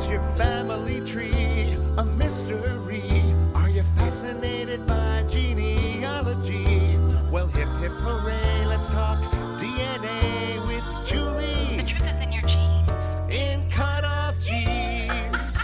Is your family tree a mystery? Are you fascinated by genealogy? Well, hip hip hooray, let's talk DNA with Julie. The truth is in your genes. In CutOff Genes.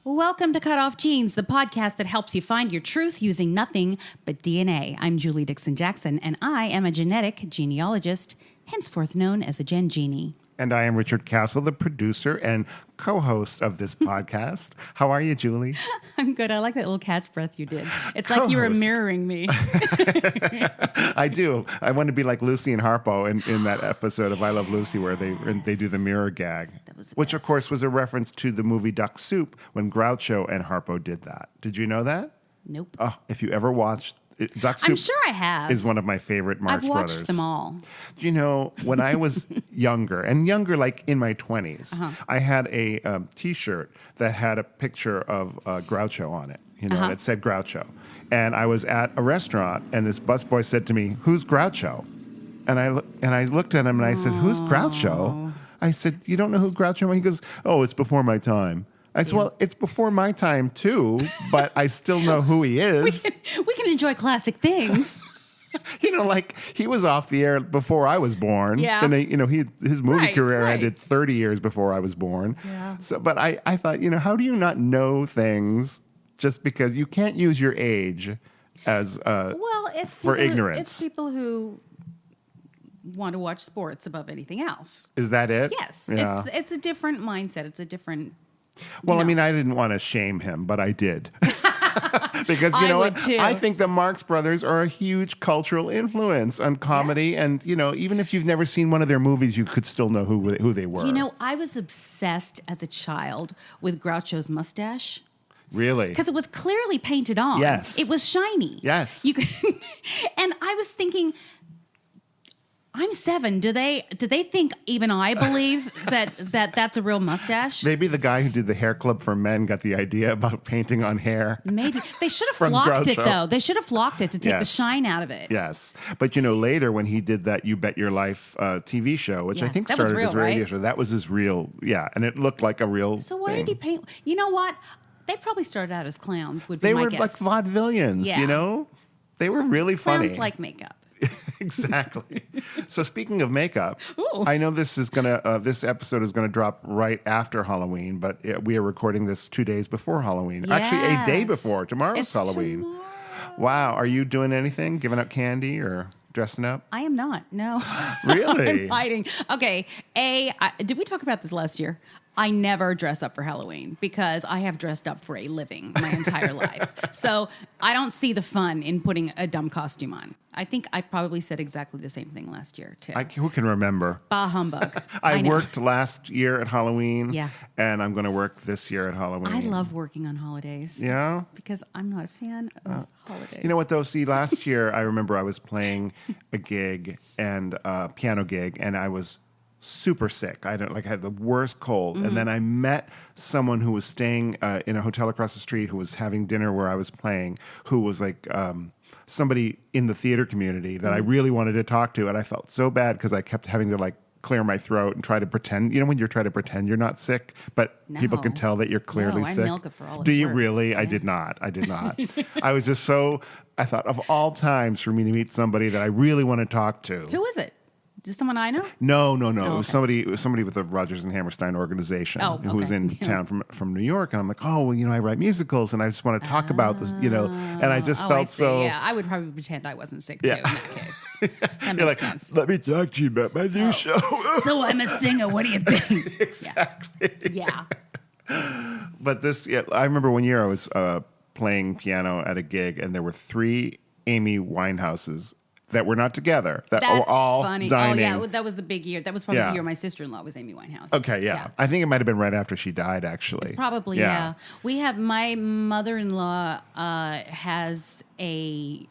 Welcome to CutOff Genes, the podcast that helps you find your truth using nothing but DNA. I'm Julie Dixon-Jackson, and I am a genetic genealogist, henceforth known as a Gen Genie. And I am Richard Castle, the producer and co-host of this podcast. How are you, Julie? I'm good. I like that little catch breath you did. It's like you were mirroring me. I do. I want to be like Lucy and Harpo in that episode of I Love Lucy where they do the mirror gag, which, of course, was a reference to the movie Duck Soup when Groucho and Harpo did that. Did you know that? Nope. Oh, if you ever watched Duck Soup, I'm sure I have. Is one of my favorite Marx Brothers. I've watched them all. You know, when I was younger like in my 20s, I had a T-shirt that had a picture of Groucho on it. You know, and it said Groucho. And I was at a restaurant, and this busboy said to me, "Who's Groucho?" And I looked at him, and I said, "Who's Groucho?" I said, "You don't know who Groucho is?" He goes, "Oh, it's before my time." I said, well, it's before my time, too, but I still know who he is. We can enjoy classic things. You know, like, he was off the air before I was born. Yeah. And, his movie career ended 30 years before I was born. Yeah. So, but I thought, how do you not know things just because you can't use your age as It's for ignorance? It's people who want to watch sports above anything else. Is that it? Yes. Yeah. It's a different mindset. It's a different... Well, I mean, I didn't want to shame him, but I did. Because, you know what? Too. I think the Marx Brothers are a huge cultural influence on comedy. Yeah. And, even if you've never seen one of their movies, you could still know who they were. I was obsessed as a child with Groucho's mustache. Really? Because it was clearly painted on. Yes. It was shiny. Yes. And I was thinking... I'm 7. Do they think even I believe that's a real mustache? Maybe the guy who did the hair club for men got the idea about painting on hair. Maybe. They should have flocked it, though. They should have flocked it to take the shine out of it. Yes. But, later when he did that You Bet Your Life TV show, which I think started his radio show, that was his real, and it looked like a real So why thing. did he paint? You know what? They probably started out as clowns, would be my guess. They were like vaudevillians, They were really funny. Clowns like makeup. Exactly. So speaking of makeup, Ooh. I know this episode is gonna drop right after Halloween, but we are recording this 2 days before Halloween. Yes. Actually, a day before. Tomorrow's It's Halloween. tomorrow. Wow. Are you doing anything? Giving out candy or dressing up? I am not. No. Really? I'm hiding. Okay. Did we talk about this last year? I never dress up for Halloween because I have dressed up for a living my entire life. So I don't see the fun in putting a dumb costume on. I think I probably said exactly the same thing last year, too. Who can remember? Bah humbug. I worked last year at Halloween. Yeah. And I'm going to work this year at Halloween. I love working on holidays. Yeah? Because I'm not a fan of holidays. You know what, though? See, last year, I remember I was playing a gig, and a piano gig, and I was super sick. I had the worst cold. And then I met someone who was staying in a hotel across the street who was having dinner where I was playing, who was like somebody in the theater community that I really wanted to talk to. And I felt so bad because I kept having to clear my throat and try to pretend. You know when you're trying to pretend you're not sick, but people can tell that you're clearly sick? I milk it for all Do it's you worth. really? Yeah. I did not. I was just I thought of all times for me to meet somebody that I really want to talk to. Who is it? Is someone I know? No. Oh, It was somebody with the Rodgers and Hammerstein organization who was in town from New York. And I'm like, I write musicals and I just want to talk about this, and I just felt so. Yeah, I would probably pretend I wasn't sick too in that case. That makes sense. Let me talk to you about my new show. So I'm a singer. What do you think? Exactly. Yeah. But I remember one year I was playing piano at a gig and there were 3 Amy Winehouses that were not together, that were all funny. dining. Oh, yeah, that was the big year. That was probably the year my sister-in-law was Amy Winehouse. Okay, yeah. I think it might have been right after she died, actually. Probably, yeah. We have, my mother-in-law has a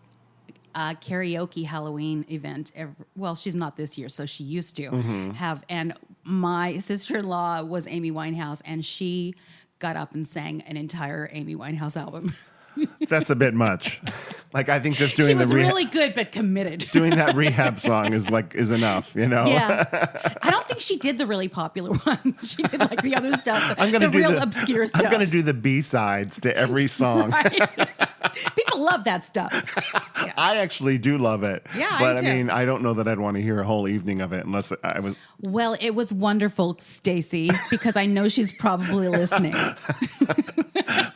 karaoke Halloween event. She's not this year, so she used to have. And my sister-in-law was Amy Winehouse, and she got up and sang an entire Amy Winehouse album. That's a bit much. Like, I think just doing She was the really good, but committed. doing that rehab song is enough, you know? Yeah. I don't think she did the really popular ones. She did like the other stuff, I'm gonna the do real obscure stuff. I'm going to do the B-sides to every song. Right. People love that stuff. Yeah. I actually do love it. Yeah, but I do. mean, I don't know that I'd want to hear a whole evening of it unless I was. Well, it was wonderful, Stacey, because I know she's probably listening.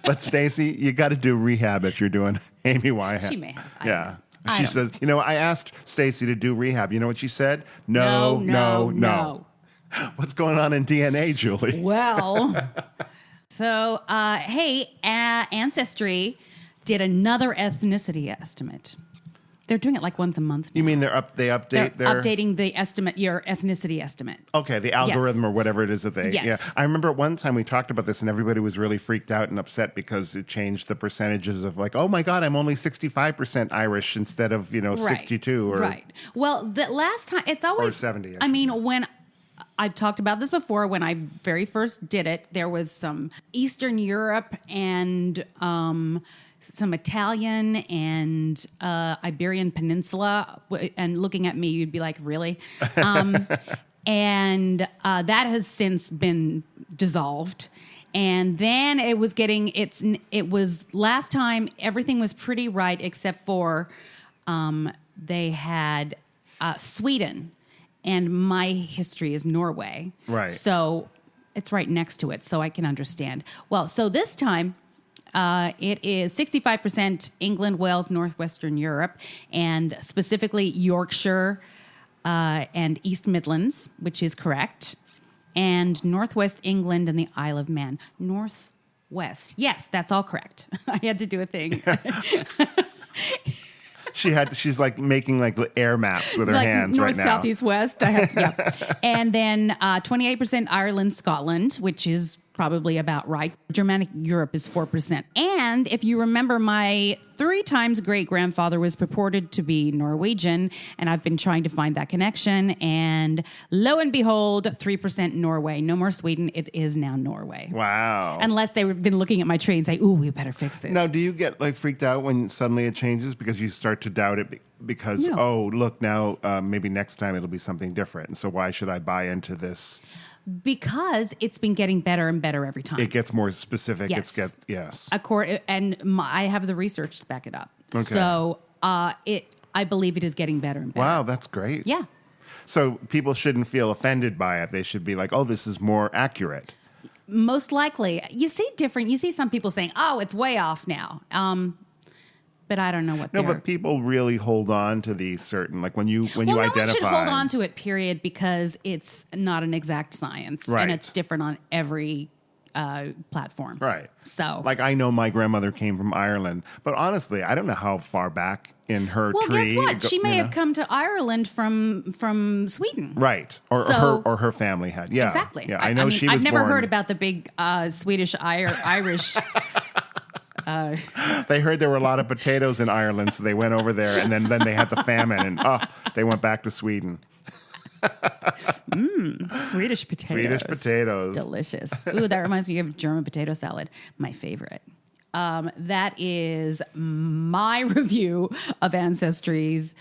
But Stacey, you got to do rehab if you're doing Amy Winehouse. She may have. I Yeah. don't know. She says, I asked Stacey to do rehab. You know what she said? No. What's going on in DNA, Julie? Well, so, hey, Ancestry did another ethnicity estimate. They're doing it like once a month now. You mean they update They're updating the estimate, your ethnicity estimate. Okay, the algorithm Yes. or whatever it is that they. Yes. Yeah, I remember at one time we talked about this and everybody was really freaked out and upset because it changed the percentages of like, oh my God, I'm only 65% Irish instead of 62 or right. Well, the last time it's always or 70. I mean, when I've talked about this before, when I very first did it, there was some Eastern Europe and some Italian and Iberian Peninsula. And looking at me, you'd be like, really? And that has since been dissolved. And then it was last time everything was pretty right except for they had Sweden, and my history is Norway. Right. So it's right next to it, so I can understand. Well, so this time it is 65% England, Wales, Northwestern Europe, and specifically Yorkshire and East Midlands, which is correct, and Northwest England and the Isle of Man. Northwest. Yes, that's all correct. I had to do a thing. She's like making like air maps with her like hands north, right now. south, east, west. And then 28% Ireland, Scotland, which is probably about right. Germanic Europe is 4%. And if you remember, my 3 times great-grandfather was purported to be Norwegian, and I've been trying to find that connection. And lo and behold, 3% Norway. No more Sweden. It is now Norway. Wow. Unless they've been looking at my tree and say, ooh, we better fix this. Now, do you get like freaked out when suddenly it changes because you start to doubt it because, No. oh, look, now maybe next time it'll be something different. And so why should I buy into this? Because it's been getting better and better every time. It gets more specific. Yes. Yes. I have the research to back it up. Okay. So I believe it is getting better and better. Wow, that's great. Yeah. So people shouldn't feel offended by it. They should be like, oh, this is more accurate. Most likely. You see some people saying, oh, it's way off now. But I don't know what No, they're... but people really hold on to these certain, like when you no identify. one should hold on to it, period, because it's not an exact science. Right. And it's different on every platform. Right. So... Like I know my grandmother came from Ireland, but honestly, I don't know how far back in her well, tree. guess what? She may have come to Ireland from Sweden. Right. Or her family had. Yeah. Exactly. Yeah, I know she was I've never born. heard about the big Swedish Irish. They heard there were a lot of potatoes in Ireland, so they went over there, and then they had the famine, and they went back to Sweden. Swedish potatoes. Swedish potatoes. Delicious. Ooh, that reminds me of German potato salad, my favorite. That is my review of Ancestry's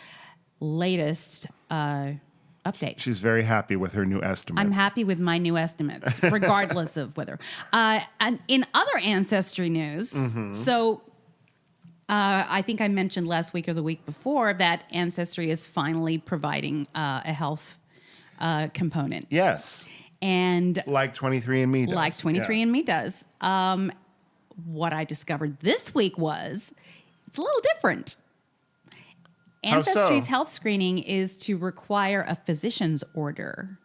latest update. She's very happy with her new estimates. I'm happy with my new estimates, regardless of whether. And in other Ancestry news, so I think I mentioned last week or the week before that Ancestry is finally providing a health component. Yes. And Like 23andMe does. like 23andMe does. What I discovered this week was it's a little different. How so? Ancestry's health screening is to require a physician's order.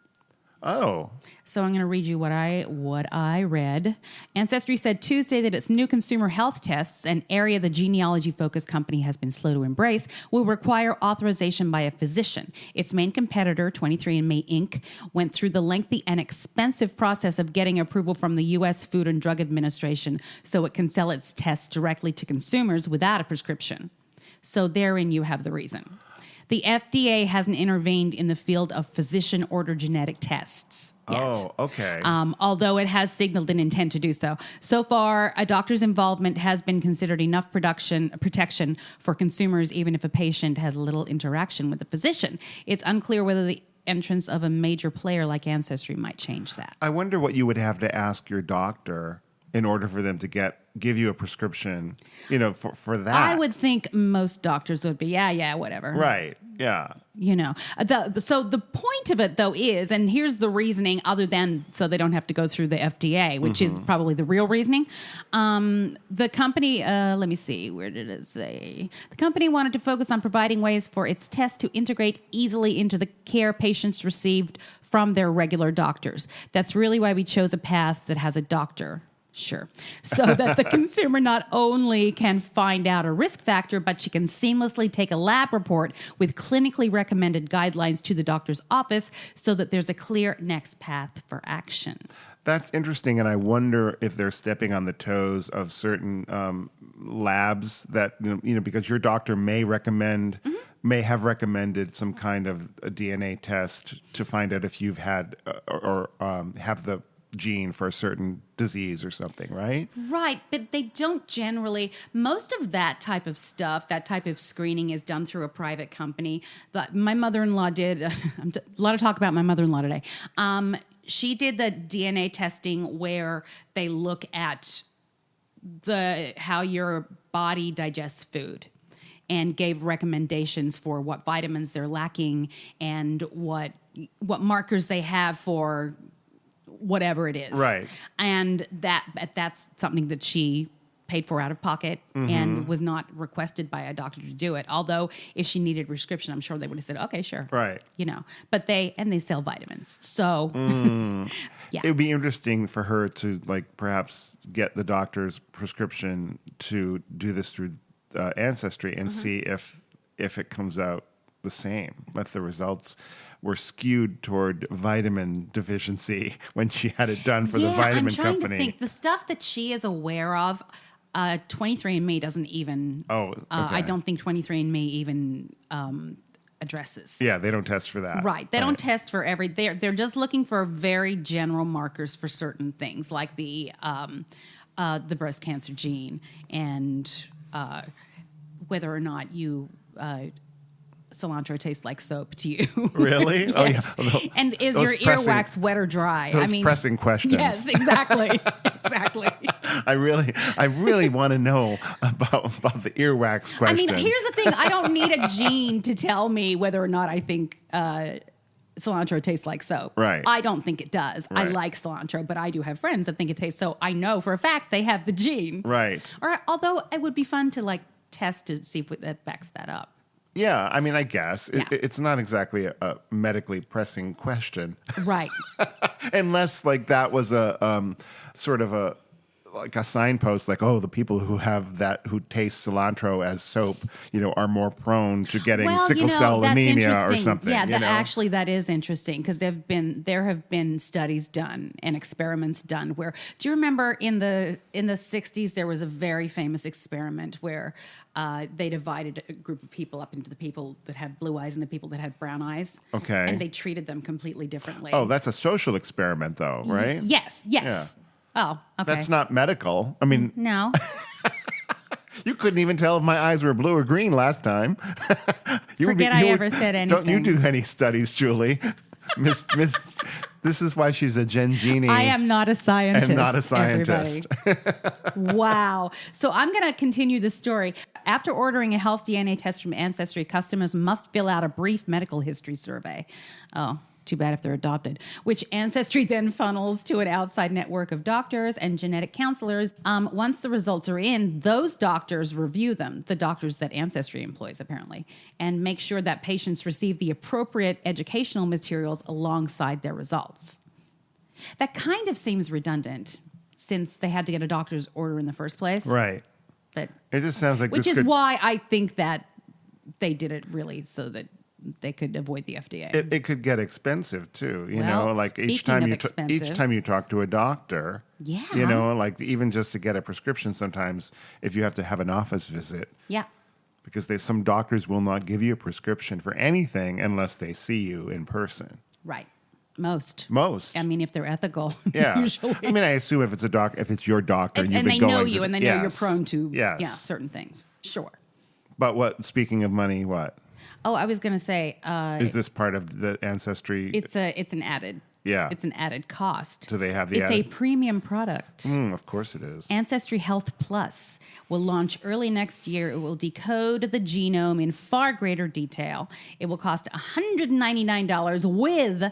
Oh. So I'm going to read you what I read. Ancestry said Tuesday that its new consumer health tests, an area the genealogy-focused company has been slow to embrace, will require authorization by a physician. Its main competitor, 23andMe Inc., went through the lengthy and expensive process of getting approval from the U.S. Food and Drug Administration so it can sell its tests directly to consumers without a prescription. So therein you have the reason. The FDA hasn't intervened in the field of physician-ordered genetic tests yet. Oh, okay. Although it has signaled an intent to do so. So far, a doctor's involvement has been considered enough protection for consumers, even if a patient has little interaction with the physician. It's unclear whether the entrance of a major player like Ancestry might change that. I wonder what you would have to ask your doctor in order for them to give you a prescription, for that. I would think most doctors would be, yeah, whatever. Right, yeah. So the point of it, though, is, and here's the reasoning other than so they don't have to go through the FDA, which is probably the real reasoning. The company, let me see, where did it say? The company wanted to focus on providing ways for its test to integrate easily into the care patients received from their regular doctors. That's really why we chose a path that has a doctor. Sure. So that the consumer not only can find out a risk factor, but she can seamlessly take a lab report with clinically recommended guidelines to the doctor's office so that there's a clear next path for action. That's interesting, and I wonder if they're stepping on the toes of certain labs that, because your doctor may have recommended some kind of a DNA test to find out if you've had or have the gene for a certain disease or something, right? Right, but they don't generally. Most of that type of stuff, that type of screening is done through a private company. My mother-in-law did, a lot of talk about my mother-in-law today. She did the DNA testing where they look at how your body digests food and gave recommendations for what vitamins they're lacking and what markers they have for whatever it is. Right. And that's something that she paid for out of pocket and was not requested by a doctor to do it. Although if she needed a prescription, I'm sure they would have said, okay, sure. Right. But they sell vitamins. So yeah. It would be interesting for her to perhaps get the doctor's prescription to do this through Ancestry and see if it comes out the same, if the results were skewed toward vitamin deficiency when she had it done for the vitamin company. I'm trying to think. The stuff that she is aware of, 23andMe doesn't even... Oh, okay. I don't think 23andMe even addresses. Yeah, they don't test for that. Right. They don't test for they're just looking for very general markers for certain things, like the breast cancer gene and whether or not you... cilantro tastes like soap to you. Really? Yes. Oh, yeah. And is your earwax wet or dry? Those pressing questions. Yes, exactly. Exactly. I really want to know about the earwax question. Here's the thing. I don't need a gene to tell me whether or not I think cilantro tastes like soap. Right. I don't think it does. Right. I like cilantro, but I do have friends that think it tastes so. I know for a fact they have the gene. Right. Or although it would be fun to test to see if that backs that up. Yeah, I guess. Yeah. It's not exactly a medically pressing question. Right. Unless, that was a sort of a signpost, the people who taste cilantro as soap, are more prone to getting sickle cell anemia or something. Yeah, actually that is interesting because there have been studies done and experiments done where, do you remember in the 60s there was a very famous experiment where they divided a group of people up into the people that had blue eyes and the people that had brown eyes. Okay. And they treated them completely differently. Oh, that's a social experiment though, right? Yes. Yeah. Oh, okay. That's not medical. No. You couldn't even tell if my eyes were blue or green last time. I ever said anything. Don't you do any studies, Julie? Miss, this is why she's a Gen Genie. I am not a scientist. And not a scientist. Wow. So I'm going to continue the story. After ordering a health DNA test from Ancestry, customers must fill out a brief medical history survey. Oh, too bad if they're adopted, which Ancestry then funnels to an outside network of doctors and genetic counselors. Once the results are in, those doctors review them, the doctors that Ancestry employs, apparently, and make sure that patients receive the appropriate educational materials alongside their results. That kind of seems redundant since they had to get a doctor's order in the first place. Right. But it just sounds like which is why I think that they did it really so that they could avoid the FDA. It could get expensive too, each time you talk to a doctor, even just to get a prescription sometimes if you have to have an office visit. Yeah. because some doctors will not give you a prescription for anything unless they see you in person. Right. Most. Most. I mean, if they're ethical, Yeah. usually. I mean, I assume if it's if it's your doctor and you've and been they going know to you the- and they know you're Yes. prone to Yes. certain things. Sure. But speaking of money, what? Oh, I was going to say, Is this part of the Ancestry? it's an added. Yeah. It's an added cost. Do they have the It's a premium product. Of course it is. Ancestry Health Plus will launch early next year. It will decode the genome in far greater detail. It will cost $199 with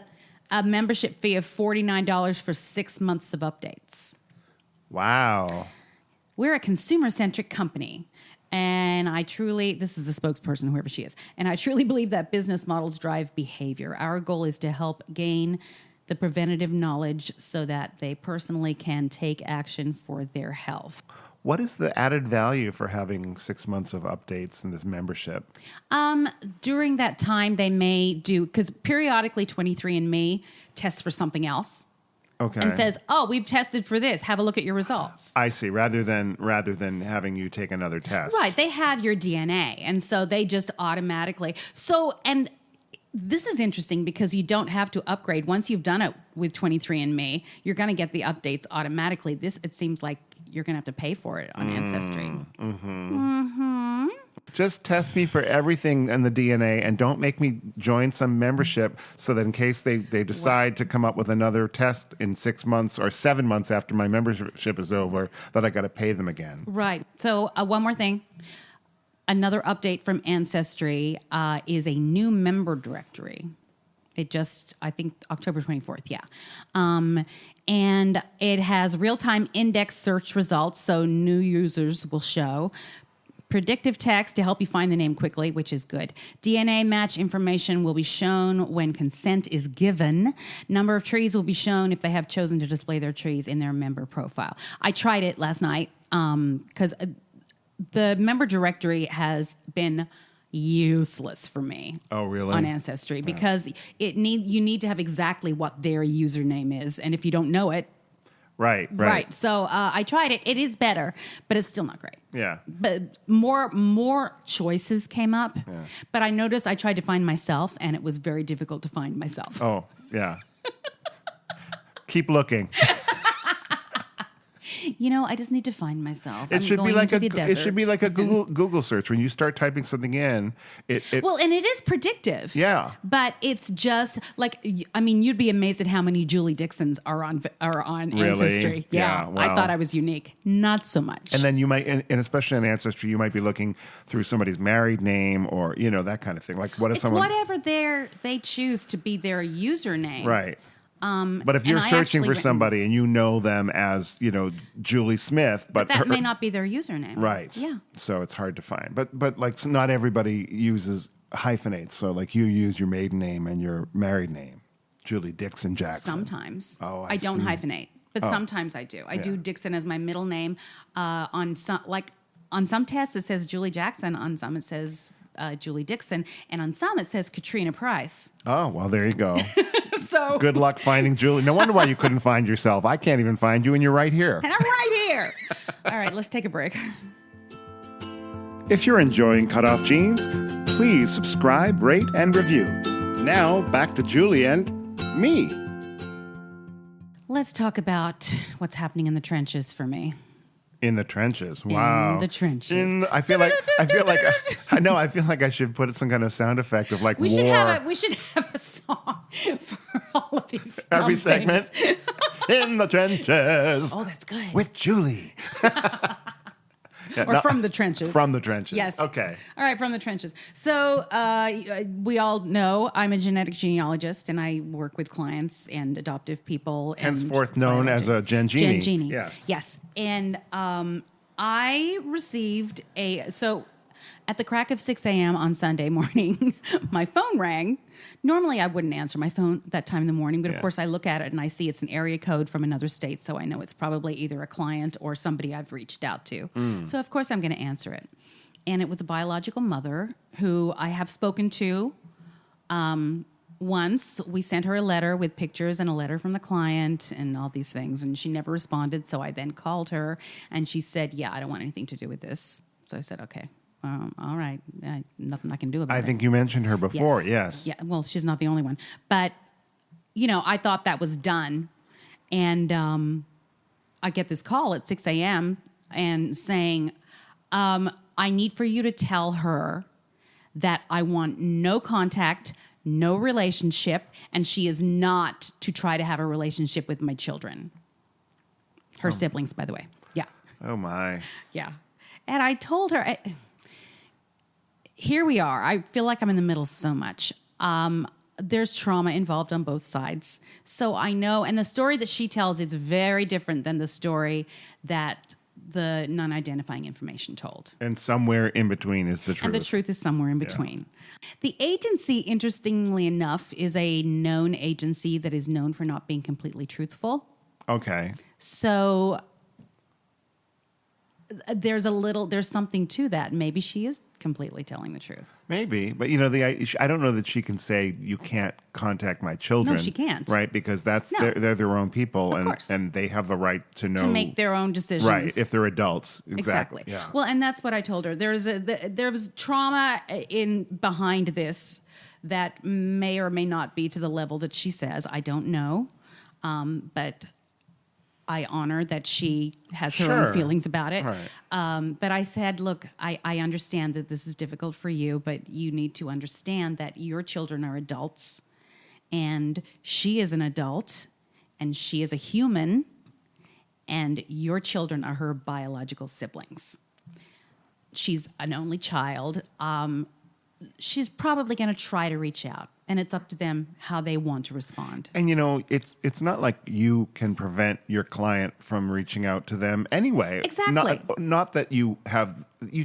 a membership fee of $49 for 6 months of updates. Wow. We're a consumer-centric company. And this is the spokesperson, whoever she is, and I truly believe that business models drive behavior. Our goal is to help gain the preventative knowledge so that they personally can take action for their health. What is the added value for having 6 months of updates in this membership? During that time, they may do, because periodically 23andMe tests for something else. Okay. And says, "Oh, we've tested for this. Have a look at your results." I see. Rather than having you take another test. Right. They have your DNA. And so they just automatically. And this is interesting because you don't have to upgrade. Once you've done it with 23andMe, you're going to get the updates automatically. It seems like you're going to have to pay for it on Ancestry. Just test me for everything in the DNA and don't make me join some membership so that in case they decide to come up with another test in 6 months or 7 months after my membership is over, that I got to pay them again. Right. So one more thing. Another update from Ancestry is a new member directory. I think October 24th, yeah. And it has real-time index search results, so new users will show. Predictive text to help you find the name quickly, which is good. DNA match information will be shown when consent is given. Number of trees will be shown if they have chosen to display their trees in their member profile. I tried it last night because the member directory has been useless for me. Oh, really? On Ancestry, because you need to have exactly what their username is, and if you don't know it, Right. So I tried it. It is better, but it's still not great. Yeah. But more choices came up. Yeah. But I noticed I tried to find myself, and it was very difficult to find myself. Oh, yeah. Keep looking. I just need to find myself. It should be like a Google search. When you start typing something in, and it is predictive. Yeah. But it's just like, you'd be amazed at how many Julie Dixons are on Really? Ancestry. Yeah, wow. I thought I was unique. Not so much. And then you might, and especially on Ancestry, you might be looking through somebody's married name or that kind of thing. Like, what if it's whatever they choose to be their username. Right. But if you're searching for somebody and you know them as, Julie Smith, but that may not be their username. Right. Yeah. So it's hard to find. But like not everybody uses hyphenates. So like you use your maiden name and your married name, Julie Dixon Jackson. Sometimes. Oh, I don't see. hyphenate, but sometimes I do. I do Dixon as my middle name. On some tests it says Julie Jackson. On some it says Julie Dixon, and on some it says Katrina Price. Oh, well, there you go. So good luck finding Julie. No wonder why you couldn't find yourself. I can't even find you, and you're right here. And I'm right here. All right, let's take a break. If you're enjoying CutOff Genes, please subscribe, rate, and review. Now, back to Julie and me. Let's talk about what's happening in the trenches for me. In the trenches. Wow. In the trenches. I feel like I should put some kind of sound effect of like we war. We should have a song for all of these. Every things. segment. In the trenches. Oh, that's good. With Julie. From the trenches. From the trenches. Yes. Okay. All right, from the trenches. So we all know I'm a genetic genealogist, and I work with clients and adoptive people. Henceforth known as a Gen Genie. Gen Genie. Yes. Yes. And I received so at the crack of 6 a.m. on Sunday morning, my phone rang. Normally, I wouldn't answer my phone that time in the morning, but of course, I look at it and I see it's an area code from another state, so I know it's probably either a client or somebody I've reached out to. So, of course, I'm going to answer it. And it was a biological mother who I have spoken to once. We sent her a letter with pictures and a letter from the client and all these things, and she never responded, so I then called her, and she said, yeah, I don't want anything to do with this. So I said, okay. all right, nothing I can do about it. I think you mentioned her before. Yes. Yeah. Well, she's not the only one, but I thought that was done, and I get this call at 6 a.m. and saying, I need for you to tell her that I want no contact, no relationship, and she is not to try to have a relationship with my children. Her siblings, by the way. Yeah. Oh, my. Yeah. And I told her, here we are. I feel like I'm in the middle so much. There's trauma involved on both sides. So I know, and the story that she tells is very different than the story that the non-identifying information told. And somewhere in between is the truth. And the truth is somewhere in between. The agency, interestingly enough, is a known agency that is known for not being completely truthful. Okay. So there's something to that. Maybe she is completely telling the truth. Maybe, but I don't know that she can say you can't contact my children. No, she can't. Right, because they're their own people, and they have the right to know, to make their own decisions. Right, if they're adults. Exactly. Yeah. Well, and that's what I told her. There was trauma behind this that may or may not be to the level that she says. I don't know, but I honor that she has her own feelings about it. Right. But I said, look, I understand that this is difficult for you, but you need to understand that your children are adults, and she is an adult, and she is a human, and your children are her biological siblings. She's an only child. She's probably going to try to reach out, and it's up to them how they want to respond. And it's not like you can prevent your client from reaching out to them anyway. Exactly. Not that you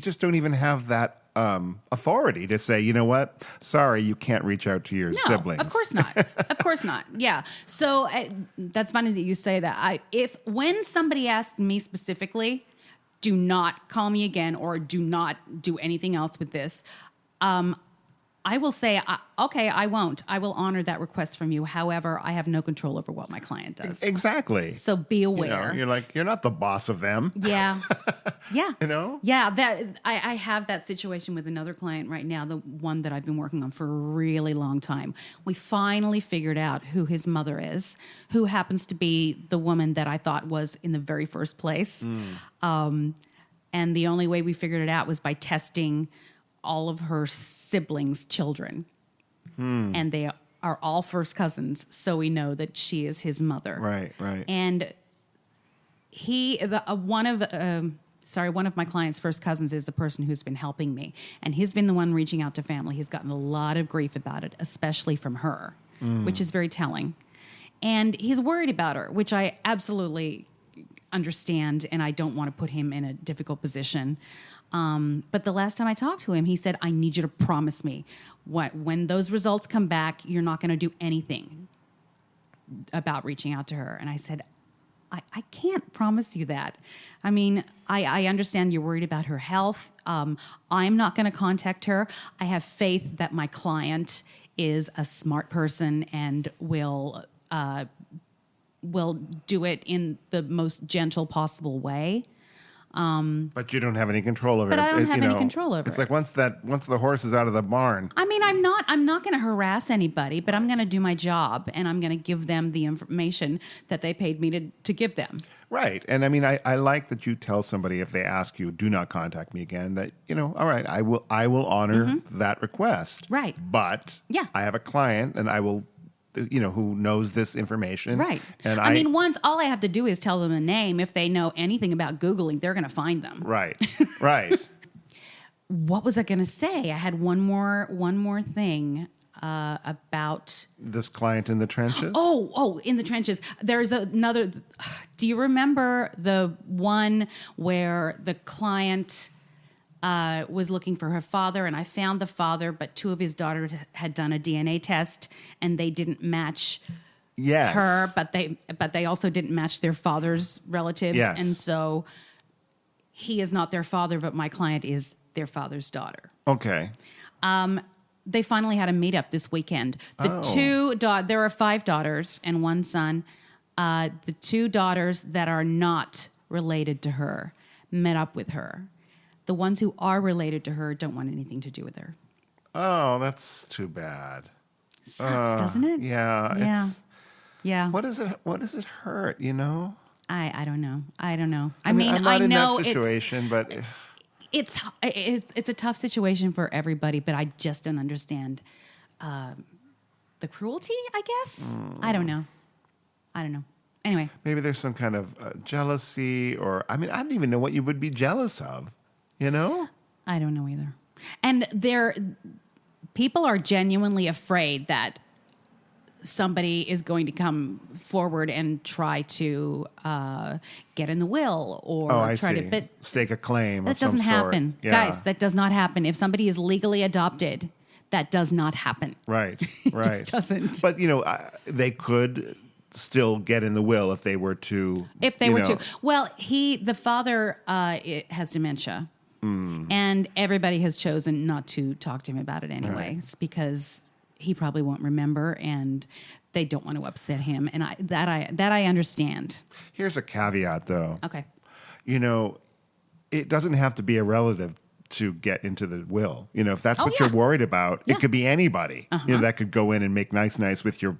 just don't even have that authority to say, you know what, sorry, you can't reach out to your siblings. Of course not. Of course not. Yeah. So that's funny that you say that. When somebody asks me specifically, do not call me again or do not do anything else with this, I will say, okay, I won't. I will honor that request from you. However, I have no control over what my client does. Exactly. So be aware. You're not the boss of them. Yeah. Yeah. Yeah, that I have that situation with another client right now, the one that I've been working on for a really long time. We finally figured out who his mother is, who happens to be the woman that I thought was in the very first place. And the only way we figured it out was by testing all of her siblings' children. And they are all first cousins, so we know that she is his mother. Right. And one of my client's first cousins is the person who's been helping me, and he's been the one reaching out to family. He's gotten a lot of grief about it, especially from her, which is very telling. And he's worried about her, which I absolutely understand, and I don't want to put him in a difficult position. But the last time I talked to him, he said, I need you to promise me when those results come back, you're not going to do anything about reaching out to her. And I said, I can't promise you that. I mean, I understand you're worried about her health. I'm not going to contact her. I have faith that my client is a smart person and will do it in the most gentle possible way. But you don't have any control over it. But I don't have any control over it. It's like once the horse is out of the barn. I mean, I'm not going to harass anybody, but I'm going to do my job, and I'm going to give them the information that they paid me to give them. Right. And I mean, I like that you tell somebody if they ask you, do not contact me again, that, all right, I will honor that request. Right. But I have a client, and I will, who knows this information. Right. And I mean, all I have to do is tell them a name. If they know anything about Googling, they're going to find them. Right. Right. What was I going to say? I had one more thing about this client in the trenches. Oh, in the trenches. There's another. Do you remember the one where the client was looking for her father, and I found the father, but two of his daughters had done a DNA test, and they didn't match her, but they also didn't match their father's relatives, yes. And so he is not their father, but my client is their father's daughter. Okay. They finally had a meetup this weekend. There are 5 daughters and 1 son. The 2 daughters that are not related to her met up with her. the ones who are related to her don't want anything to do with her. Oh, that's too bad. Sucks, doesn't it? Yeah. Yeah. Yeah. What does it hurt, you know? I don't know. I don't know. I I'm mean, not I in know that situation, but it's a tough situation for everybody, but I just don't understand the cruelty, I guess. I don't know. Anyway. maybe there's some kind of jealousy, or I don't even know what you would be jealous of, you know? I don't know either. And people are genuinely afraid that somebody is going to come forward and try to get in the will or Oh, I try see. to. But Stake a claim. that of some doesn't happen, sort. Yeah. guys. That does not happen. If somebody is legally adopted, that does not happen. Right. It Right. just doesn't. But they could still get in the will if they were to. If they were to. Well, the father has dementia. And everybody has chosen not to talk to him about it anyways, because he probably won't remember and they don't want to upset him. And I understand. Here's a caveat, though. Okay. It doesn't have to be a relative to get into the will. If that's what yeah. you're worried about, Yeah. it could be anybody. That could go in and make nice with your,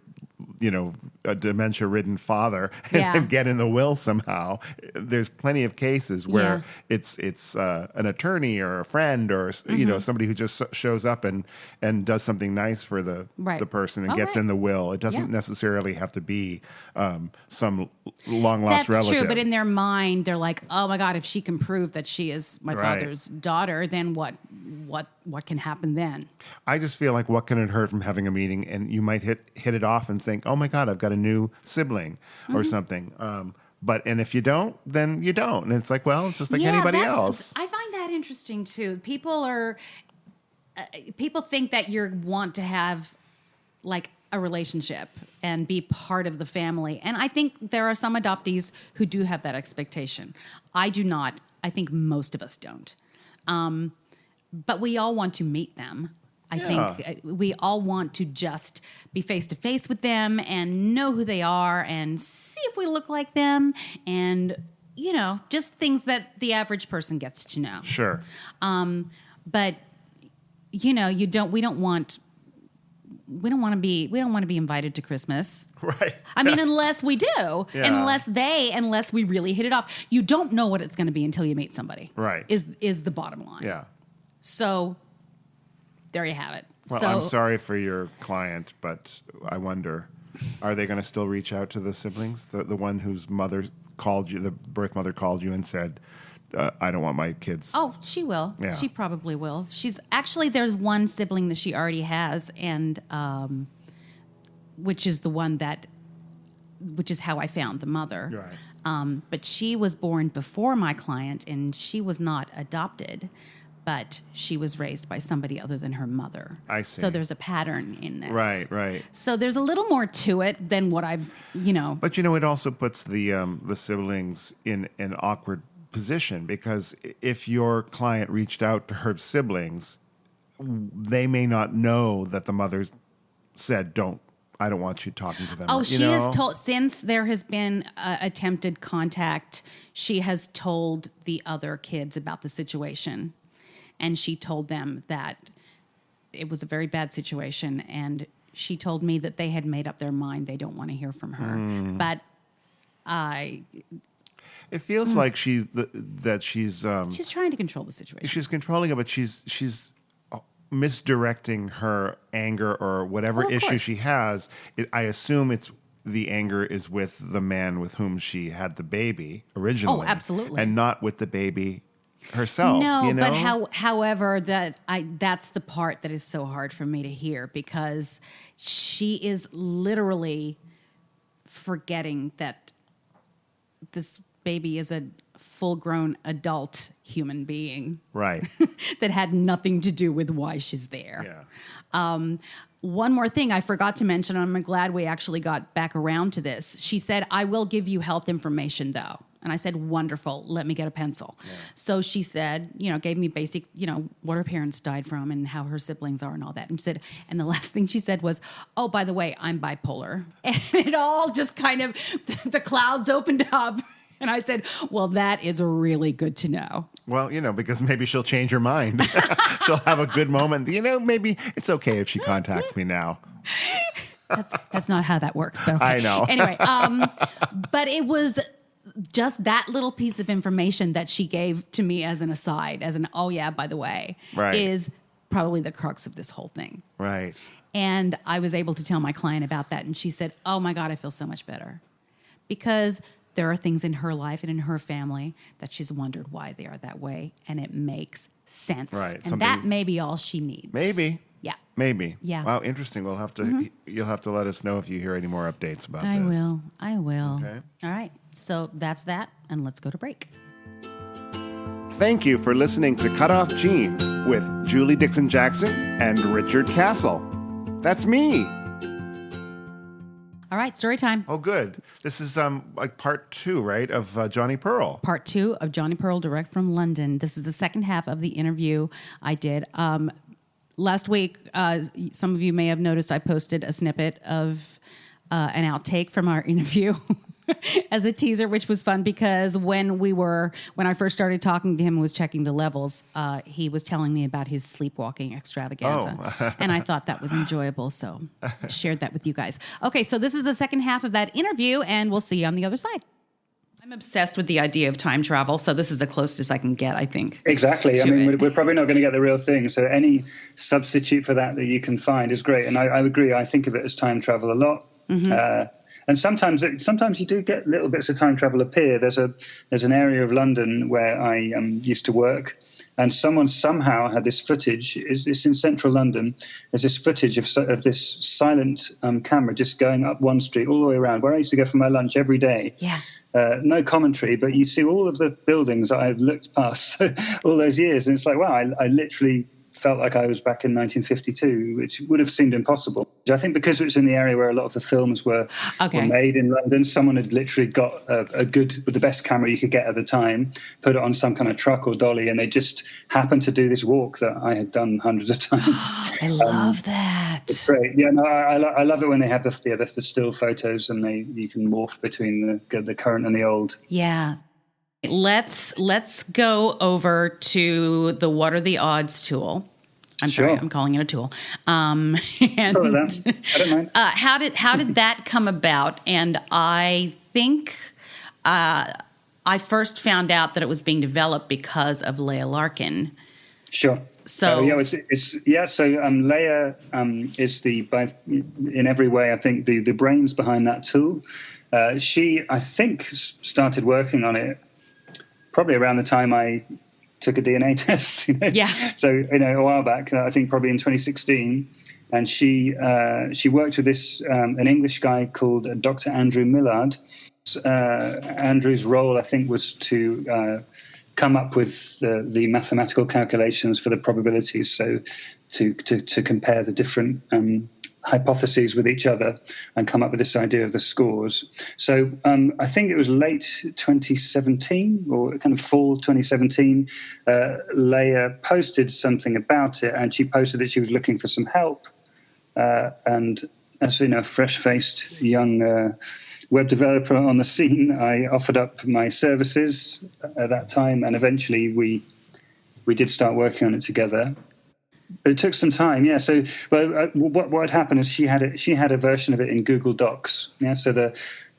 a dementia-ridden father and get in the will somehow. There's plenty of cases where it's an attorney or a friend or somebody who just shows up and does something nice for the person and gets in the will. It doesn't necessarily have to be some long-lost That's relative. true, but in their mind, they're like, oh my God, if she can prove that she is my father's daughter, then what can happen then? I just feel like what can it hurt from having a meeting and you might hit it off and think, oh my God, I've got a new sibling or something. And if you don't, then you don't. And it's like, well, it's just like anybody else. I find that interesting too. People think that you want to have like a relationship and be part of the family. And I think there are some adoptees who do have that expectation. I do not. I think most of us don't. But we all want to meet them. I think we all want to just be face to face with them and know who they are and see if we look like them and, just things that the average person gets to know. Sure. But we don't want to be invited to Christmas. Right. Unless we do, unless we really hit it off. You don't know what it's going to be until you meet somebody. Right. Is the bottom line. Yeah. So there you have it. Well, I'm sorry for your client, but I wonder, are they going to still reach out to the siblings? The one whose mother called you, the birth mother called you and said, I don't want my kids. Oh, she will. Yeah. She probably will. There's one sibling that she already has, and which is how I found the mother. Right. But she was born before my client, and she was not adopted, but she was raised by somebody other than her mother. I see. So there's a pattern in this. Right. So there's a little more to it than what I've. But it also puts the siblings in an awkward position, because if your client reached out to her siblings, they may not know that the mother said, I don't want you talking to them. Oh, she has told, since there has been attempted contact, she has told the other kids about the situation. And she told them that it was a very bad situation. And she told me that they had made up their mind. They don't want to hear from her. But it feels like she's trying to control the situation. She's controlling it, but she's misdirecting her anger or whatever issue course. she has. I assume the anger is with the man with whom she had the baby originally. Oh, absolutely. And not with the baby herself. No, but however, that's the part that is so hard for me to hear, because she is literally forgetting that this baby is a full-grown adult human being. Right. That had nothing to do with why she's there. Yeah. One more thing I forgot to mention, and I'm glad we actually got back around to this. She said, I will give you health information, though. And I said, wonderful, let me get a pencil. Yeah. So she said, gave me basic, what her parents died from and how her siblings are and all that. And she said, and the last thing she said was, oh, by the way, I'm bipolar. And it all just kind of, the clouds opened up. And I said, well, that is really good to know. Well, because maybe she'll change her mind. She'll have a good moment. Maybe it's okay if she contacts me now. That's not how that works. But okay. I know. Anyway, but it was just that little piece of information that she gave to me as an aside, oh yeah, by the way, right. is probably the crux of this whole thing. Right. And I was able to tell my client about that, and she said, oh my God, I feel so much better. Because there are things in her life and in her family that she's wondered why they are that way, and it makes sense. Right. And that may be all she needs. Maybe. Yeah. Maybe. Yeah. Wow, interesting. We'll have to. You'll have to let us know if you hear any more updates about I this. I will. Okay. All right. So that's that, and let's go to break. Thank you for listening to CutOff Genes with Julie Dixon-Jackson and Richard Castle. That's me. All right, story time. Oh, good. This is like part 2, right, of Jonny Perl. Part 2 of Jonny Perl, direct from London. This is the second half of the interview I did. Last week, some of you may have noticed I posted a snippet of an outtake from our interview as a teaser, which was fun because when I first started talking to him and was checking the levels, he was telling me about his sleepwalking extravaganza. Oh. And I thought that was enjoyable, so I shared that with you guys. Okay, so this is the second half of that interview, and we'll see you on the other side. I'm obsessed with the idea of time travel, so this is the closest I can get, I think. Exactly. I mean, we're probably not going to get the real thing, so any substitute for that you can find is great. And I agree. I think of it as time travel a lot. Mm-hmm. And sometimes you do get little bits of time travel appear. There's an area of London where I used to work, and someone somehow had this footage. It's in central London. There's this footage of this silent camera just going up one street all the way around, where I used to go for my lunch every day. Yeah. No commentary, but you see all of the buildings that I've looked past all those years, and it's like, wow, I literally felt like I was back in 1952, which would have seemed impossible. I think because it's in the area where a lot of the films were made in London, someone had literally got the best camera you could get at the time, put it on some kind of truck or dolly, and they just happened to do this walk that I had done hundreds of times. I love that. It's great. Yeah, no, I love it when they have the still photos and you can morph between the current and the old. Yeah. Let's go over to the What Are the Odds tool. I'm sorry, I'm calling it a tool. And I don't mind. How did that come about? And I think I first found out that it was being developed because of Leah Larkin. Sure. So So Leah is in every way, I think, the brains behind that tool. She, I think, started working on it probably around the time I took a DNA test. Yeah. So a while back, I think probably in 2016, and she worked with an English guy called Dr. Andrew Millard. Andrew's role, I think, was to come up with the mathematical calculations for the probabilities, so to compare the different hypotheses with each other and come up with this idea of the scores. So I think it was late 2017 or kind of fall 2017, Leah posted something about it, and she posted that she was looking for some help. And as a fresh-faced young web developer on the scene, I offered up my services at that time, and eventually we did start working on it together. But it took some time, yeah. So, what had happened is she had a version of it in Google Docs, yeah. So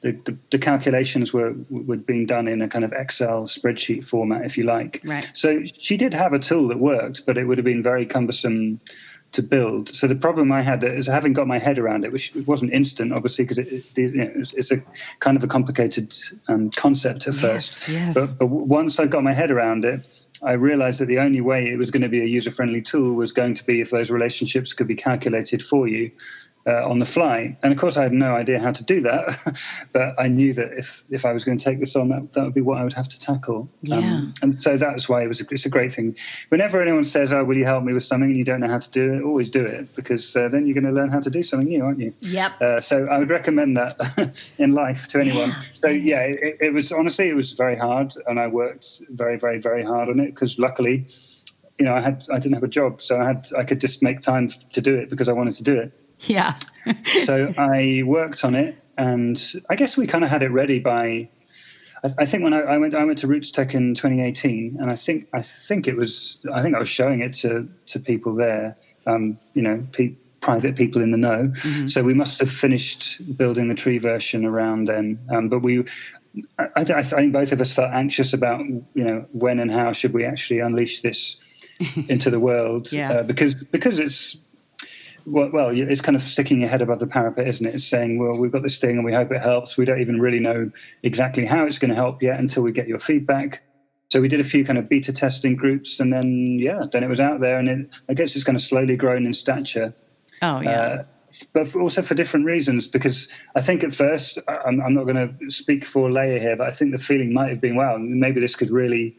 the calculations were being done in a kind of Excel spreadsheet format, if you like. Right. So she did have a tool that worked, but it would have been very cumbersome to build. So the problem I had is having got my head around it, which wasn't instant, obviously, because it's a kind of a complicated concept at first. Yes. But once I got my head around it, I realized that the only way it was going to be a user-friendly tool was going to be if those relationships could be calculated for you on the fly. And of course, I had no idea how to do that, but I knew that if I was going to take this on, that would be what I would have to tackle. Yeah. And so that's why it's a great thing. Whenever anyone says, "Oh, will you help me with something?" and you don't know how to do it, always do it, because then you're going to learn how to do something new, aren't you? Yep. So I would recommend that in life to anyone. Yeah. So yeah, it was honestly, it was very hard, and I worked very, very, very hard on it because luckily, I didn't have a job, so I could just make time to do it because I wanted to do it. Yeah. So I worked on it, and I guess we kind of had it ready by, I think when I went to Roots Tech in 2018, and I think I was showing it to people there, private people in the know. So we must have finished building the tree version around then. But I think both of us felt anxious about, when and how should we actually unleash this into the world? Because it's. Well, it's kind of sticking your head above the parapet, isn't it? It's saying, well, we've got this thing and we hope it helps. We don't even really know exactly how it's going to help yet until we get your feedback. So we did a few kind of beta testing groups, and then it was out there, and I guess it's kind of slowly grown in stature. Oh, yeah. But also for different reasons, because I think at first, I'm not going to speak for Leia here, but I think the feeling might have been, wow, maybe this could really,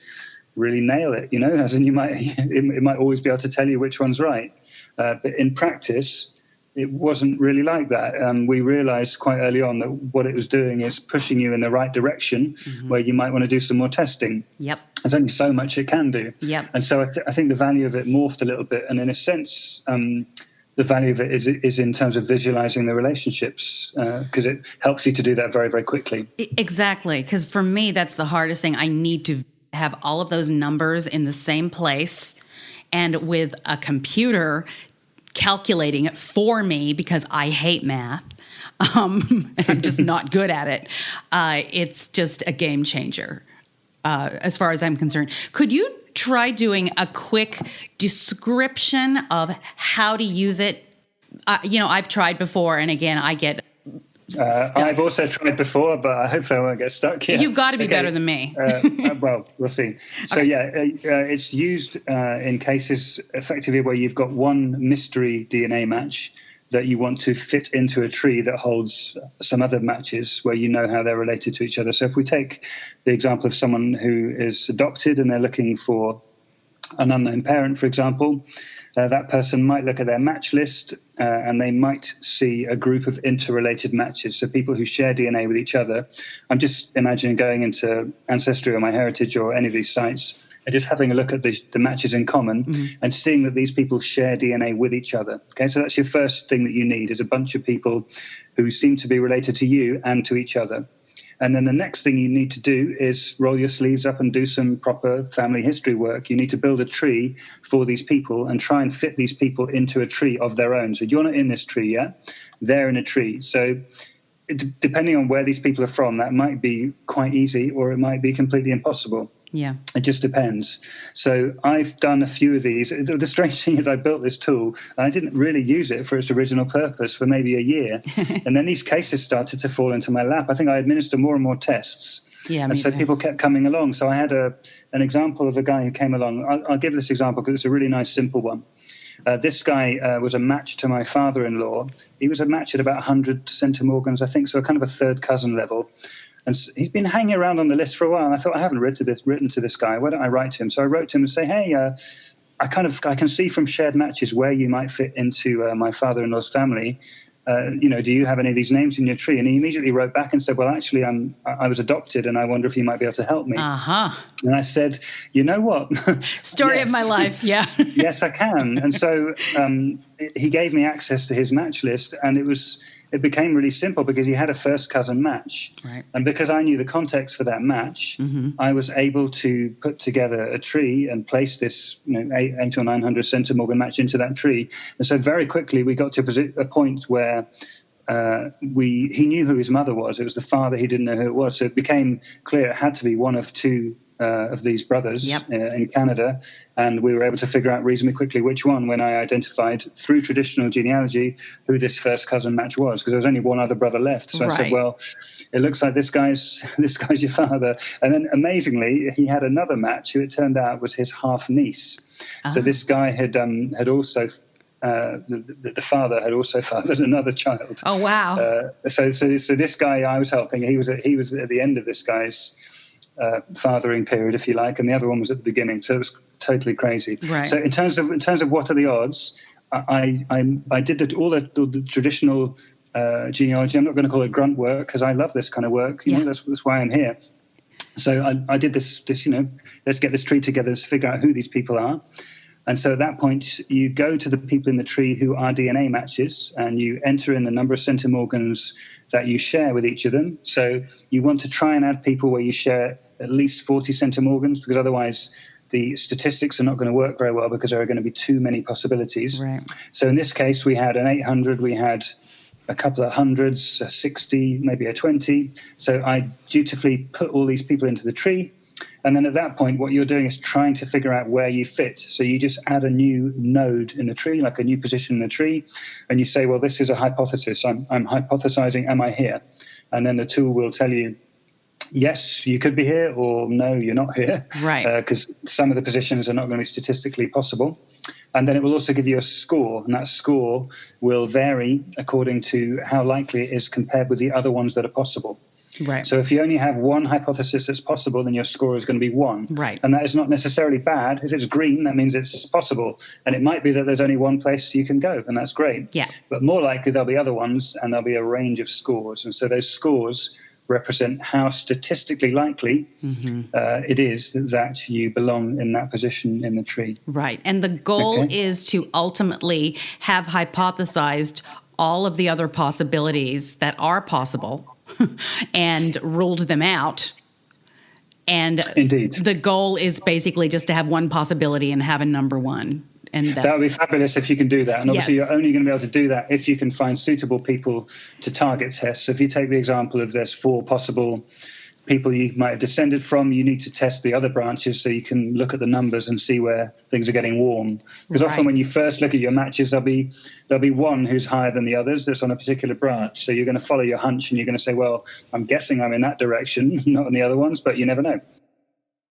really nail it, as in it might always be able to tell you which one's right. But in practice, it wasn't really like that. We realized quite early on that what it was doing is pushing you in the right direction where you might want to do some more testing. Yep. There's only so much it can do. Yep. And so I think the value of it morphed a little bit. And in a sense, the value of it is in terms of visualizing the relationships, because it helps you to do that very, very quickly. Exactly. Because for me, that's the hardest thing. I need to have all of those numbers in the same place, and with a computer calculating it for me, because I hate math. I'm just not good at it. It's just a game changer, as far as I'm concerned. Could you try doing a quick description of how to use it? I've tried before, and again, I get stuck. I've also tried before, but hopefully I won't get stuck. Yeah. You've got to be better than me. Well, we'll see. So, it's used in cases effectively where you've got one mystery DNA match that you want to fit into a tree that holds some other matches where you know how they're related to each other. So if we take the example of someone who is adopted and they're looking for an unknown parent, for example, that person might look at their match list and they might see a group of interrelated matches, so people who share DNA with each other. I'm just imagining going into Ancestry or MyHeritage or any of these sites and just having a look at the matches in common and seeing that these people share DNA with each other. Okay, so that's your first thing that you need, is a bunch of people who seem to be related to you and to each other. And then the next thing you need to do is roll your sleeves up and do some proper family history work. You need to build a tree for these people and try and fit these people into a tree of their own. So you're not in this tree yet. They're in a tree. So depending on where these people are from, that might be quite easy or it might be completely impossible. Yeah. It just depends. So I've done a few of these. The strange thing is I built this tool and I didn't really use it for its original purpose for maybe a year. And then these cases started to fall into my lap. I think I administered more and more tests. Yeah, and so people kept coming along. So I had an example of a guy who came along. I'll give this example because it's a really nice, simple one. This guy was a match to my father-in-law. He was a match at about 100 centimorgans, I think, so kind of a third cousin level. And he'd been hanging around on the list for a while, and I thought, I haven't written to this guy. Why don't I write to him? So I wrote to him and say, hey, I can see from shared matches where you might fit into my father-in-law's family. Do you have any of these names in your tree? And he immediately wrote back and said, well, actually, I was adopted, and I wonder if you might be able to help me. And I said, you know what? Story yes. of my life, yeah. Yes, I can. And so he gave me access to his match list, and it became really simple because he had a first cousin match. Right. And because I knew the context for that match, I was able to put together a tree and place this 800 or 900 centimorgan match into that tree. And so very quickly we got to a point where he knew who his mother was. It was the father, he didn't know who it was. So it became clear it had to be one of two of these brothers in Canada, and we were able to figure out reasonably quickly which one when I identified through traditional genealogy who this first cousin match was, because there was only one other brother left. So I said, well, it looks like this guy's your father. And then amazingly, he had another match who it turned out was his half niece. So this guy had also the father had also fathered another child. Oh wow! So this guy I was helping, he was at the end of this guy's fathering period, if you like, and the other one was at the beginning. So it was totally crazy. Right. So in terms of what are the odds, I did all the traditional genealogy. I'm not going to call it grunt work because I love this kind of work. You know, that's why I'm here. So I did this. Let's get this tree together. Let's figure out who these people are. And so at that point, you go to the people in the tree who are DNA matches, and you enter in the number of centimorgans that you share with each of them. So you want to try and add people where you share at least 40 centimorgans, because otherwise the statistics are not going to work very well, because there are going to be too many possibilities. Right. So in this case, we had an 800, we had a couple of hundreds, a 60, maybe a 20. So I dutifully put all these people into the tree. And then at that point, what you're doing is trying to figure out where you fit. So you just add a new node in the tree, like a new position in the tree, and you say, well, this is a hypothesis. I'm hypothesizing, am I here? And then the tool will tell you, yes, you could be here, or no, you're not here. Right. Because some of the positions are not going to be statistically possible. And then it will also give you a score, and that score will vary according to how likely it is compared with the other ones that are possible. Right. So if you only have one hypothesis that's possible, then your score is going to be 1. Right. And that is not necessarily bad. If it's green, that means it's possible. And it might be that there's only one place you can go, and that's great. Yeah. But more likely there'll be other ones, and there'll be a range of scores. And so those scores represent how statistically likely it is that you belong in that position in the tree. Right. And the goal is to ultimately have hypothesized all of the other possibilities that are possible and ruled them out. And Indeed. The goal is basically just to have one possibility and have a number one. And that would be fabulous if you can do that. And obviously, Yes. you're only going to be able to do that if you can find suitable people to target test. So if you take the example of there's 4 possible people you might have descended from, you need to test the other branches so you can look at the numbers and see where things are getting warm. Because often when you first look at your matches, there'll be one who's higher than the others that's on a particular branch. So you're going to follow your hunch and you're going to say, well, I'm guessing I'm in that direction, not in the other ones, but you never know.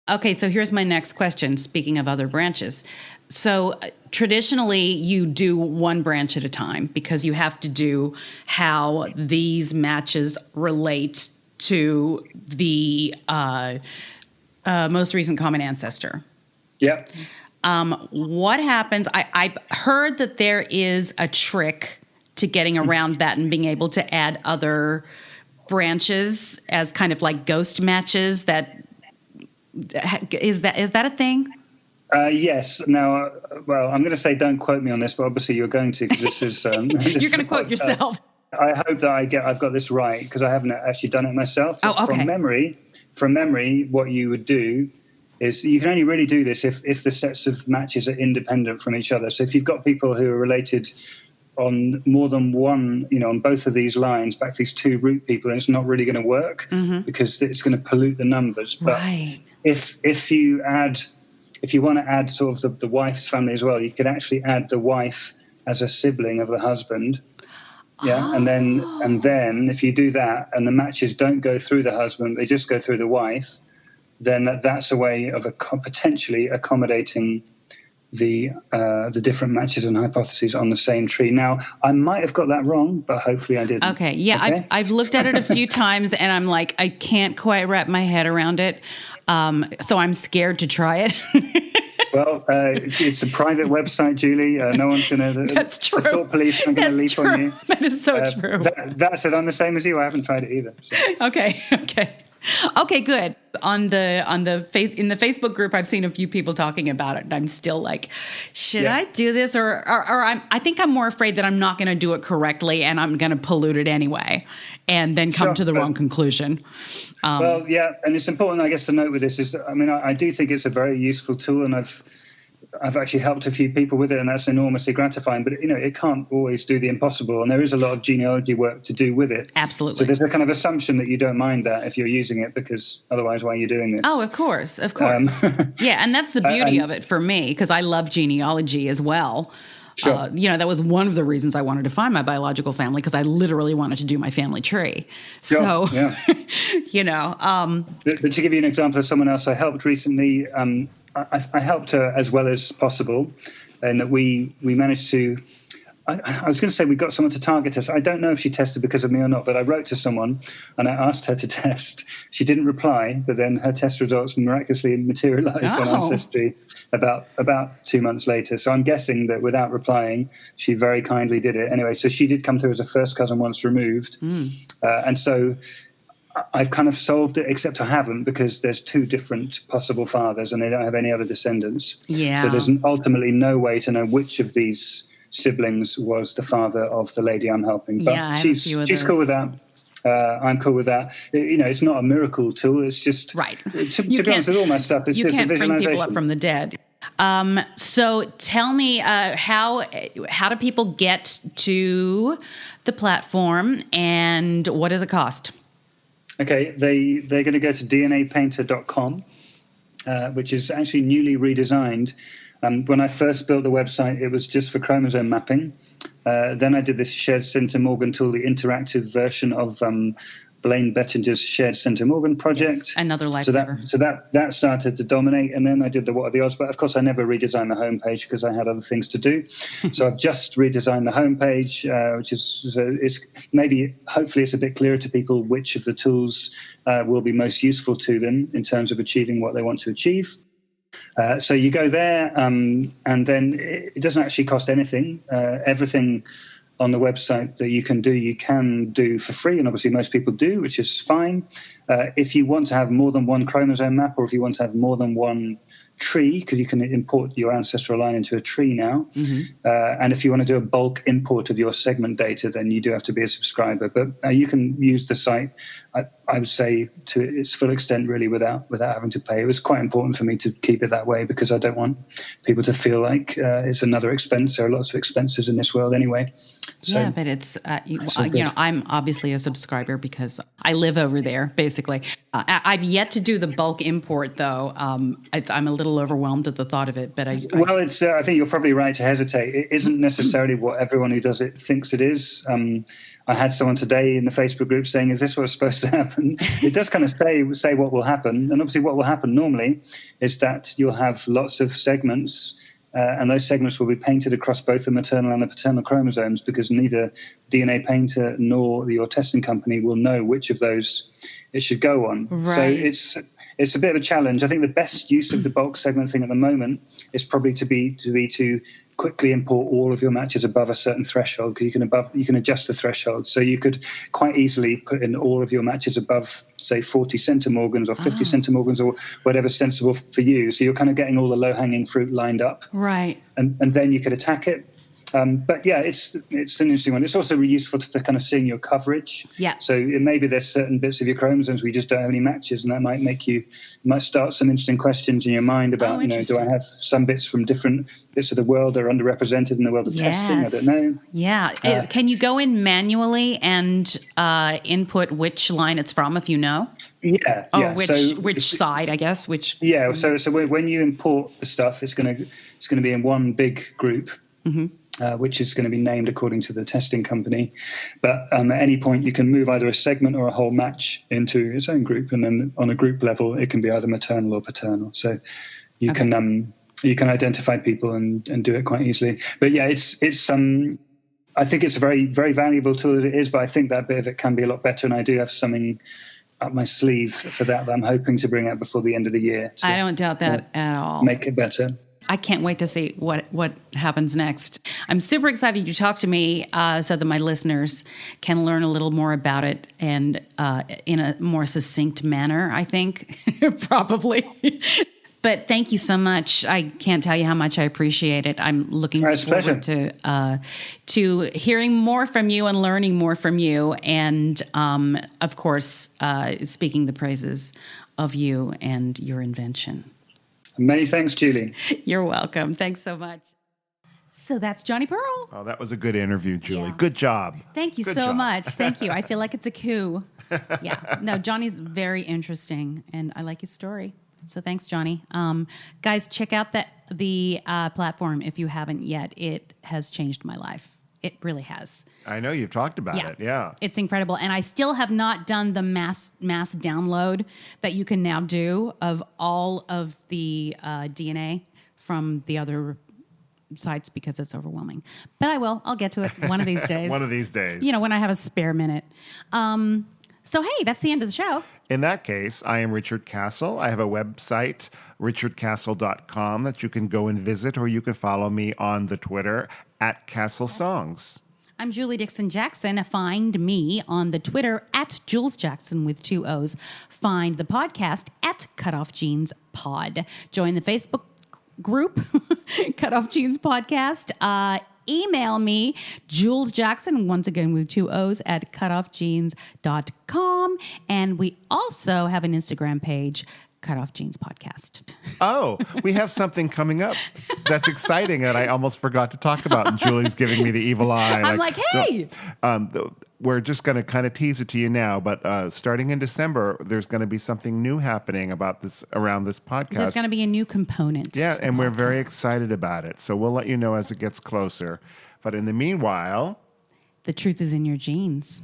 Okay, so here's my next question, speaking of other branches. So traditionally, you do one branch at a time because you have to do how these matches relate to the most recent common ancestor. Yep. What happens? I've heard that there is a trick to getting around that and being able to add other branches as kind of like ghost matches. Is that a thing? Yes. Now, well, I'm going to say don't quote me on this, but obviously you're going to, because this is... You're going to quote yourself. I hope that I've got this right, because I haven't actually done it myself. But okay. From memory, what you would do is you can only really do this if the sets of matches are independent from each other. So if you've got people who are related on more than one, on both of these lines, back to these 2 root people, and it's not really going to work because it's going to pollute the numbers. But right. if you want to add sort of the wife's family as well, you could actually add the wife as a sibling of the husband. Yeah, and then if you do that and the matches don't go through the husband, they just go through the wife, then that's a way of potentially accommodating the different matches and hypotheses on the same tree. Now, I might have got that wrong, but hopefully I didn't. Okay, yeah, Okay? I've looked at it a few times, and I'm like, I can't quite wrap my head around it, so I'm scared to try it. Well, it's a private website, Julie. No one's going to... That's true. The thought police aren't going to leap on you. That is so true. That said, I'm the same as you. I haven't tried it either. So. Okay, good. In the Facebook group, I've seen a few people talking about it, and I'm still like, should I do this, or I think I'm more afraid that I'm not going to do it correctly, and I'm going to pollute it anyway, and then come to the wrong conclusion. Well, yeah, and it's important, I guess, to note with this is, I do think it's a very useful tool, and I've actually helped a few people with it, and that's enormously gratifying. But it can't always do the impossible, and there is a lot of genealogy work to do with it. Absolutely. So there's a kind of assumption that you don't mind that if you're using it, because otherwise, why are you doing this? Oh, of course. Yeah, and that's the beauty of it for me, because I love genealogy as well. Sure. That was one of the reasons I wanted to find my biological family, because I literally wanted to do my family tree. So, yeah. But to give you an example of someone else I helped recently, I helped her as well as possible, and that we managed to. I was going to say we got someone to target us. I don't know if she tested because of me or not, but I wrote to someone and I asked her to test. She didn't reply, but then her test results miraculously materialized on Ancestry about 2 months later. So I'm guessing that without replying, she very kindly did it. Anyway, so she did come through as a first cousin once removed. And so I've kind of solved it, except I haven't, because there's 2 different possible fathers and they don't have any other descendants. Yeah. So there's ultimately no way to know which of these siblings was the father of the lady I'm helping. But Yeah, I have a few of she's those. cool with that. I'm cool with that. It's not a miracle tool. It's just, Right. to be honest with all my stuff, it's You just a can't bring visualization. people up from the dead. So tell me, how do people get to the platform, and what does it cost? Okay, they're going to go to dnapainter.com, which is actually newly redesigned. When I first built the website, it was just for chromosome mapping. Then I did this shared centimorgan tool, the interactive version of Blaine Bettinger's shared centimorgan project. Yes, another lifesaver. So that started to dominate, and then I did the What Are the Odds? But of course, I never redesigned the homepage because I had other things to do. So I've just redesigned the homepage, which is hopefully it's a bit clearer to people which of the tools will be most useful to them in terms of achieving what they want to achieve. So you go there, and then it doesn't actually cost anything. Everything on the website that you can do for free, and obviously most people do, which is fine. If you want to have more than one chromosome map, or if you want to have more than one tree, because you can import your ancestral line into a tree now, and if you want to do a bulk import of your segment data, then you do have to be a subscriber. But you can use the site, I would say, to its full extent, really, without having to pay. It was quite important for me to keep it that way, because I don't want people to feel like it's another expense. There are lots of expenses in this world anyway. So, yeah, but it's I'm obviously a subscriber because I live over there, basically. I've yet to do the bulk import, though. I'm a little overwhelmed at the thought of it, but I think you're probably right to hesitate. It isn't necessarily what everyone who does it thinks it is. I had someone today in the Facebook group saying, "Is this what's supposed to happen?" It does kind of say what will happen, and obviously what will happen normally is that you'll have lots of segments. And those segments will be painted across both the maternal and the paternal chromosomes, because neither DNA Painter nor your testing company will know which of those it should go on. Right. So it's a bit of a challenge. I think the best use of the bulk segment thing at the moment is probably to quickly import all of your matches above a certain threshold, because you can adjust the threshold. So you could quite easily put in all of your matches above, say, 40 centimorgans or 50 centimorgans or whatever's sensible for you. So you're kind of getting all the low-hanging fruit lined up. Right. And then you could attack it. But yeah, it's an interesting one. It's also really useful for kind of seeing your coverage. Yeah. So maybe there's certain bits of your chromosomes we just don't have any matches, and that might start some interesting questions in your mind about, do I have some bits from different bits of the world that are underrepresented in the world of testing? I don't know. Yeah. Can you go in manually and input which line it's from if you know? Yeah. Oh, yeah. Which side, I guess? Which? Yeah. So when you import the stuff, it's going to be in one big group. Mm-hmm. Which is going to be named according to the testing company. But at any point, you can move either a segment or a whole match into its own group. And then on a group level, it can be either maternal or paternal. So you can identify people and do it quite easily. But yeah, it's I think it's a very, very valuable tool as it is, but I think that bit of it can be a lot better. And I do have something up my sleeve for that I'm hoping to bring out before the end of the year. So, I don't doubt that at all. Make it better. I can't wait to see what happens next. I'm super excited you talked to me so that my listeners can learn a little more about it, and in a more succinct manner, I think, probably. But thank you so much. I can't tell you how much I appreciate it. I'm looking forward to hearing more from you and learning more from you, and of course, speaking the praises of you and your invention. Many thanks, Julie. You're welcome. Thanks so much. So that's Jonny Perl. Oh, that was a good interview, Julie. Yeah. Good job. Thank you so much. Thank you. I feel like it's a coup. Yeah. No, Johnny's very interesting, and I like his story. So thanks, Jonny. Guys, check out the platform if you haven't yet. It has changed my life. It really has. I know you've talked about it. Yeah. It's incredible. And I still have not done the mass download that you can now do of all of the DNA from the other sites, because it's overwhelming. But I will. I'll get to it one of these days. One of these days. When I have a spare minute. So, hey, that's the end of the show. In that case, I am Richard Castle. I have a website, richardcastle.com, that you can go and visit, or you can follow me on the Twitter @CastleSongs. I'm Julie Dixon Jackson. Find me on the Twitter at Jules Jackson with 2 O's. Find the podcast at CutOff Jeans Pod. Join the Facebook group, CutOff Jeans Podcast. Email me, Jules Jackson, once again with 2 O's, at cutoffjeans.com. And we also have an Instagram page, CutOff Jeans Podcast. Oh, we have something coming up that's exciting that I almost forgot to talk about. And Julie's giving me the evil eye. I'm like, hey! We're just going to kind of tease it to you now, but starting in December, there's going to be something new happening about this around this podcast. There's going to be a new component. Yeah, to the and we're podcast. very excited about it. So we'll let you know as it gets closer. But in the meanwhile, The truth is in your jeans.